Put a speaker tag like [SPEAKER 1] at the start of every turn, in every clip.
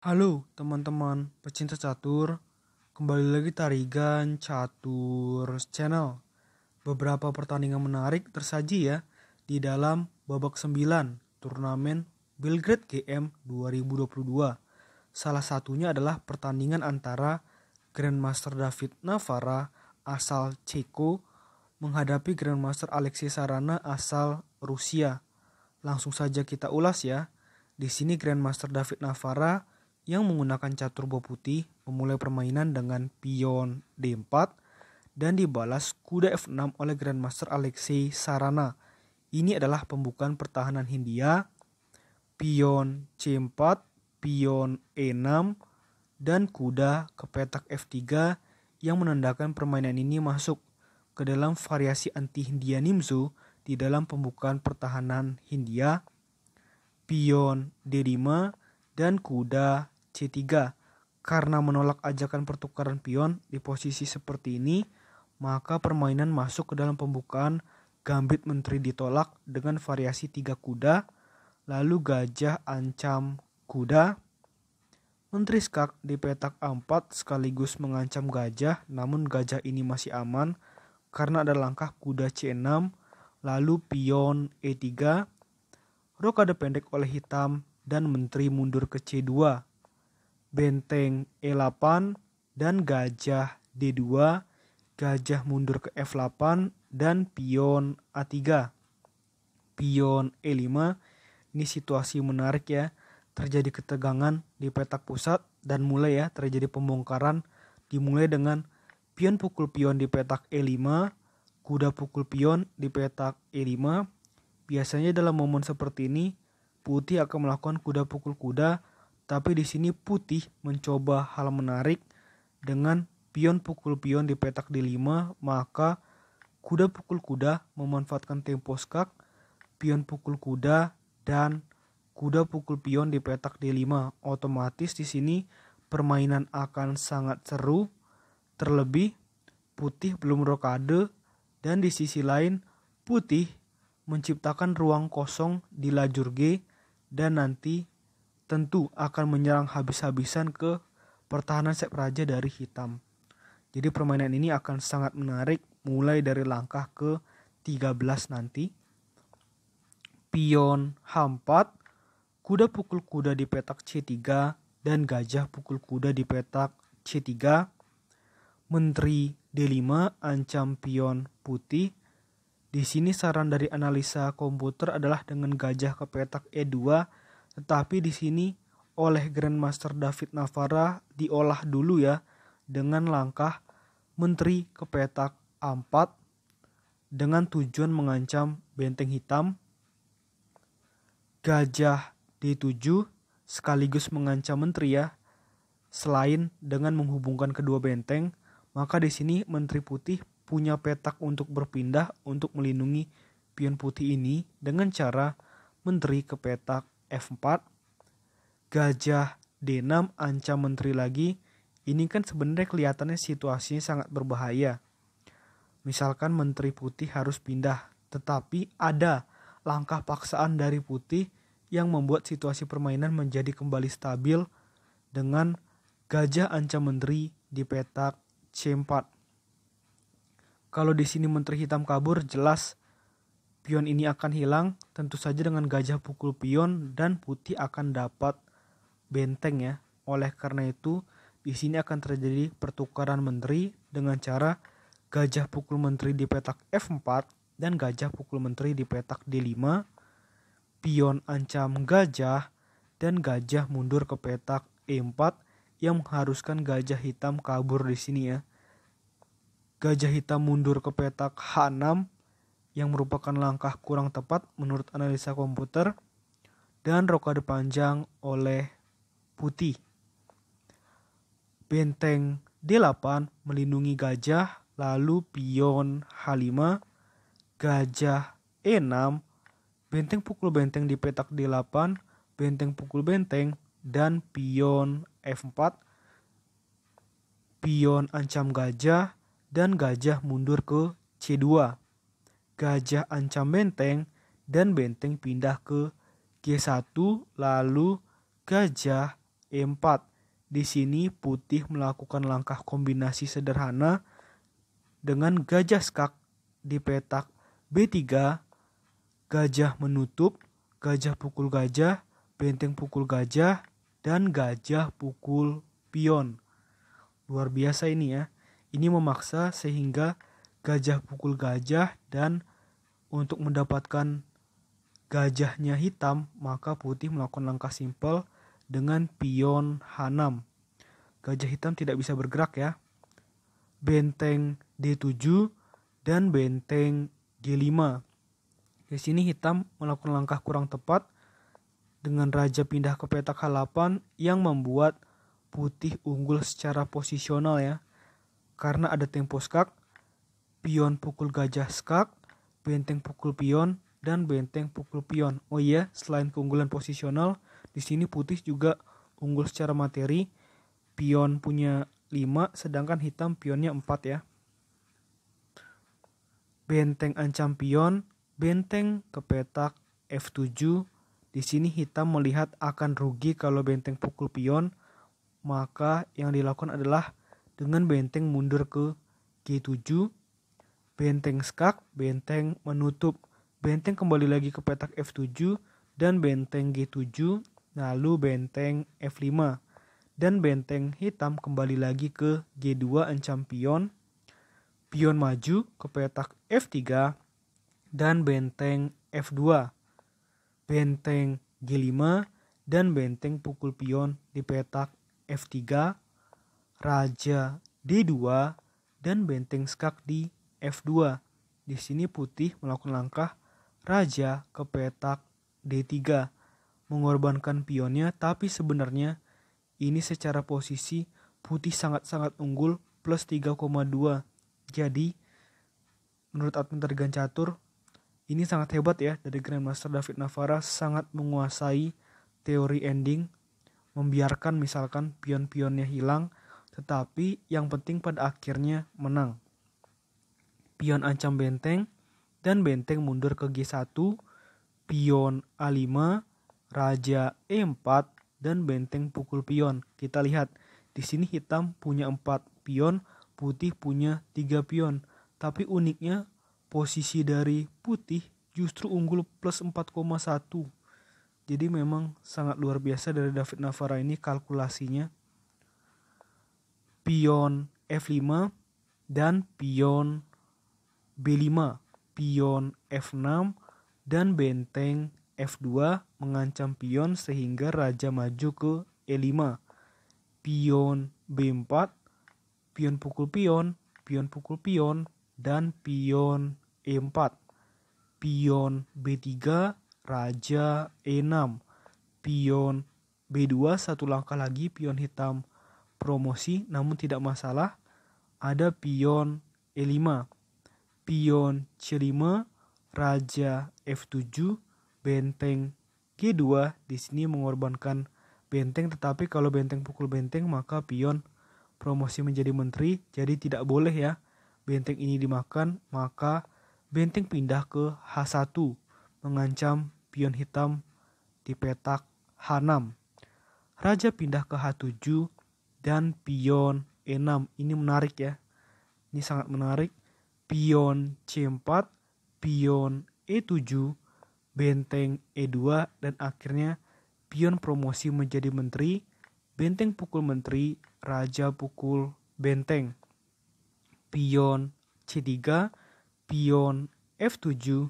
[SPEAKER 1] Halo teman-teman pecinta catur, kembali lagi Tarigan Catur Channel. Beberapa pertandingan menarik tersaji ya di dalam babak 9 turnamen Belgrade GM 2022. Salah satunya adalah pertandingan antara Grandmaster David Navara asal Ceko menghadapi Grandmaster Alexei Sarana asal Rusia. Langsung saja kita ulas ya. Di sini Grandmaster David Navara yang menggunakan catur boh putih memulai permainan dengan pion D4 dan dibalas kuda F6 oleh Grandmaster Alexei Sarana. Ini adalah pembukaan pertahanan Hindia, pion C4, pion E6, dan kuda ke petak F3 yang menandakan permainan ini masuk ke dalam variasi anti-Hindia Nimzo di dalam pembukaan pertahanan Hindia, pion D5, dan kuda C3. Karena menolak ajakan pertukaran pion di posisi seperti ini, maka permainan masuk ke dalam pembukaan gambit menteri ditolak dengan variasi 3 kuda, lalu gajah ancam kuda, menteri skak di petak A4 sekaligus mengancam gajah, namun gajah ini masih aman karena ada langkah kuda C6, lalu pion E3, rokade pendek oleh hitam dan menteri mundur ke C2, benteng E8 dan gajah D2, gajah mundur ke F8 dan pion A3. Pion E5, ini situasi menarik ya. Terjadi ketegangan di petak pusat dan mulai ya terjadi pembongkaran, dimulai dengan pion pukul pion di petak E5, kuda pukul pion di petak E5. Biasanya dalam momen seperti ini putih akan melakukan kuda pukul kuda, tapi di sini putih mencoba hal menarik dengan pion pukul pion di petak D5, maka kuda pukul kuda memanfaatkan tempo skak, pion pukul kuda dan kuda pukul pion di petak D5. Otomatis di sini permainan akan sangat seru, terlebih putih belum rokade dan di sisi lain putih menciptakan ruang kosong di lajur G dan nanti tentu akan menyerang habis-habisan ke pertahanan set raja dari hitam. Jadi permainan ini akan sangat menarik mulai dari langkah ke 13 nanti. Pion H4, kuda pukul kuda di petak C3 dan gajah pukul kuda di petak C3. Menteri D5 ancam pion putih. Di sini saran dari analisa komputer adalah dengan gajah ke petak E2, tetapi di sini oleh Grandmaster David Navara diolah dulu ya dengan langkah menteri ke petak A4 dengan tujuan mengancam benteng hitam, gajah D7 sekaligus mengancam menteri ya. Selain dengan menghubungkan kedua benteng, maka di sini menteri putih punya petak untuk berpindah untuk melindungi pion putih ini dengan cara menteri ke petak F4, gajah D6 ancam menteri lagi. Ini kan sebenarnya kelihatannya situasinya sangat berbahaya. Misalkan menteri putih harus pindah, tetapi ada langkah paksaan dari putih yang membuat situasi permainan menjadi kembali stabil dengan gajah ancam menteri di petak C4. Kalau di sini menteri hitam kabur, jelas pion ini akan hilang, tentu saja dengan gajah pukul pion dan putih akan dapat benteng ya. Oleh karena itu, di sini akan terjadi pertukaran menteri dengan cara gajah pukul menteri di petak F4 dan gajah pukul menteri di petak D5, pion ancam gajah dan gajah mundur ke petak E4 yang mengharuskan gajah hitam kabur di sini ya. Gajah hitam mundur ke petak H6 yang merupakan langkah kurang tepat menurut analisa komputer dan rokade panjang oleh putih. Benteng D8 melindungi gajah, lalu pion H5, gajah E6, benteng pukul benteng di petak D8, benteng pukul benteng dan pion F4, pion ancam gajah dan gajah mundur ke C2. Gajah ancam benteng dan benteng pindah ke G1, lalu gajah E4. Di sini putih melakukan langkah kombinasi sederhana dengan gajah skak di petak B3, gajah menutup, gajah pukul gajah, benteng pukul gajah, dan gajah pukul pion. Luar biasa ini ya. Ini memaksa sehingga gajah pukul gajah, dan untuk mendapatkan gajahnya hitam maka putih melakukan langkah simpel dengan pion H6. Gajah hitam tidak bisa bergerak ya. Benteng D7 dan benteng G5. Di sini hitam melakukan langkah kurang tepat dengan raja pindah ke petak H8 yang membuat putih unggul secara posisional ya. Karena ada tempo skak, pion pukul gajah skak, benteng pukul pion, dan benteng pukul pion. Oh iya, selain keunggulan posisional, di sini putih juga unggul secara materi. Pion punya 5, sedangkan hitam pionnya 4 ya. Benteng ancam pion, benteng ke petak F7. Di sini hitam melihat akan rugi kalau benteng pukul pion, maka yang dilakukan adalah dengan benteng mundur ke G7. Benteng skak, benteng menutup. Benteng kembali lagi ke petak F7 dan benteng G7, lalu benteng F5. Dan benteng hitam kembali lagi ke G2 ancam pion. Pion maju ke petak F3 dan benteng F2. Benteng G5 dan benteng pukul pion di petak F3. Raja D2 dan benteng skak di F2. Di sini putih melakukan langkah raja ke petak D3, mengorbankan pionnya, tapi sebenarnya ini secara posisi putih sangat-sangat unggul plus 3,2. Jadi menurut admin Targan Catur ini sangat hebat ya dari Grandmaster David Navara, sangat menguasai teori ending, membiarkan misalkan pion-pionnya hilang, tetapi yang penting pada akhirnya menang. Pion ancam benteng dan benteng mundur ke G1, pion A5, raja E4, dan benteng pukul pion. Kita lihat di sini hitam punya 4 pion, putih punya 3 pion. Tapi uniknya posisi dari putih justru unggul plus 4,1. Jadi memang sangat luar biasa dari David Navara ini kalkulasinya. Pion F5 dan pion B5, pion F6 dan benteng F2 mengancam pion sehingga raja maju ke E5. Pion B4, pion pukul pion pukul pion, dan pion E4. Pion B3, raja E6. Pion B2 satu langkah lagi pion hitam promosi, namun tidak masalah. Ada pion E5. Pion C5, raja F7, benteng G2. Di sini mengorbankan benteng, tetapi kalau benteng pukul benteng maka pion promosi menjadi menteri, jadi tidak boleh ya benteng ini dimakan, maka benteng pindah ke H1 mengancam pion hitam di petak H6. Raja pindah ke H7 dan pion E6. Ini menarik ya. Ini sangat menarik. Pion C4, pion E7, benteng E2, dan akhirnya pion promosi menjadi menteri, benteng pukul menteri, raja pukul benteng. Pion C3, pion F7,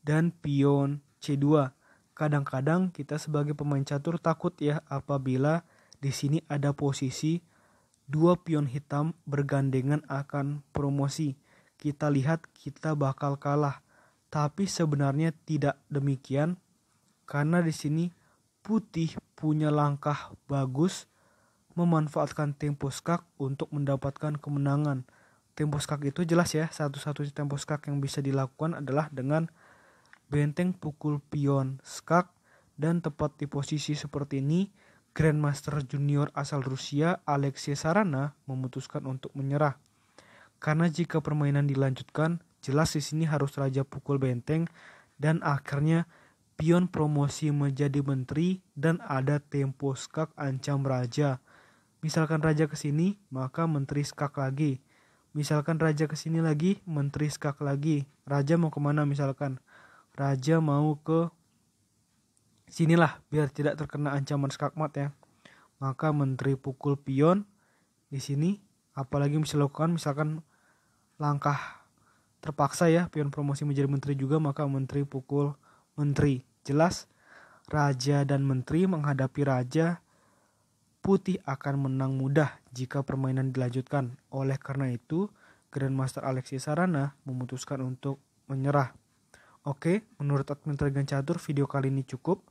[SPEAKER 1] dan pion C2. Kadang-kadang kita sebagai pemain catur takut ya apabila di sini ada posisi 2 pion hitam bergandengan akan promosi. Kita lihat kita bakal kalah. Tapi sebenarnya tidak demikian, karena di sini putih punya langkah bagus memanfaatkan tempo skak untuk mendapatkan kemenangan. Tempo skak itu jelas ya, satu-satunya tempo skak yang bisa dilakukan adalah dengan benteng pukul pion skak, dan tepat di posisi seperti ini Grandmaster Junior asal Rusia Alexei Sarana memutuskan untuk menyerah. Karena jika permainan dilanjutkan, jelas di sini harus raja pukul benteng, dan akhirnya pion promosi menjadi menteri, dan ada tempo skak ancam raja. Misalkan raja ke sini, maka menteri skak lagi. Misalkan raja ke sini lagi, menteri skak lagi. Raja mau kemana misalkan? Raja mau ke sinilah biar tidak terkena ancaman skakmat ya. Maka menteri pukul pion di sini. Apalagi bisa lakukan misalkan langkah terpaksa ya, pion promosi menjadi menteri juga, maka menteri pukul menteri. Jelas, raja dan menteri menghadapi raja, putih akan menang mudah jika permainan dilanjutkan. Oleh karena itu, Grandmaster Alexis Sarana memutuskan untuk menyerah. Oke, menurut admin Tarigan Catur, video kali ini cukup.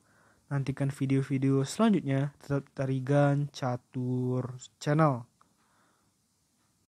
[SPEAKER 1] Nantikan video-video selanjutnya. Tetap Tarigan Catur Channel.